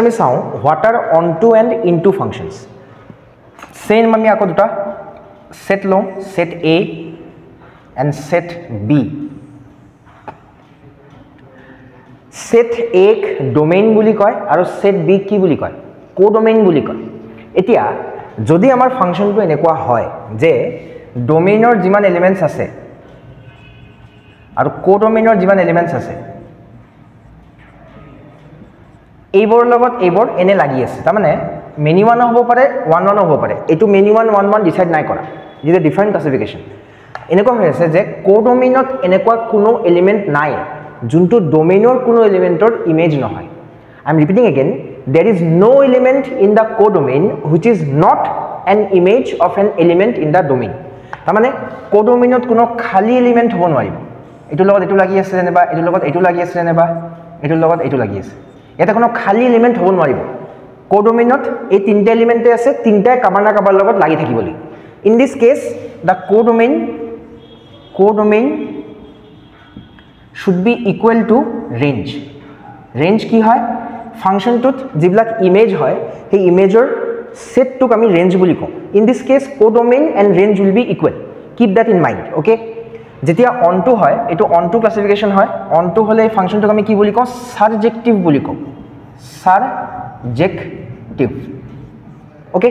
আমি চাও what are onto and into functions. Same আমি আকৌ দুটা set লো, set A and set B. Set A ক domain বুলি কয় আৰু set B কি বুলি কয়, codomain বুলি কয়. এতিয়া যদি আমাৰ ফাংশনটো এনেকুৱা হয় যে ডোমেইনৰ যিমান এলিমেন্টস আছে আৰু কোডোমেইনৰ যিমান এলিমেন্টস আছে এইবোৰ লগত এইবোৰ এনে লাগি আছে, তাৰ মানে মেনি 1 হ'ব পাৰে 1 1 হ'ব পাৰে, এটো মেনি 1 1 1 ডিসাইড নাই কৰা, ইজ এ ডিফাৰেন্ট ক্লাসিফিকেশন. এনেকুৱা হৈ আছে যে কোডোমেইনত এনেকুৱা কোনো এলিমেন্ট নাই যোনটো ডোমেইনৰ কোনো এলিমেন্টৰ ইমেজ নহয়. I am repeating again, there is no element in the codomain which is not an image of an element in the domain. তাৰ মানে কোডোমেইনত কোনো খালি এলিমেন্ট হ'ব নোৱাৰিব, এটো লগত এটো লাগি আছে যেনেবা, এটো লগত এটো লাগি আছে যেনেবা, এটো লগত এটো লাগি আছে, এটা কোনো খালি এলিমেন্ট হ'ব নোৱাৰিব. কোডোমেইনত এই তিনটা এলিমেন্টে আছে, তিনটা কাবাৰ না কাবাৰ লগত লাগি থাকিব লাগিব. In this case the codomain should be equal to range. range কি হয়, ফাংশনটোত যিবিলাক ইমেজ হয় সেই ইমেজৰ সেটটোক আমি ৰেঞ্জ বুলি কওঁ. In this case codomain and range will be equal, keep that in mind. Okay, যেতিয়া অনটো হয় এটো অনটো ক্লাসিফিকেশন হয়, অনটো হলে এই ফাংশনটোক আমি কি বুলি কওঁ, সাবজেক্টিভ বুলি কওঁ, সাবজেক্টিভ. ওকে,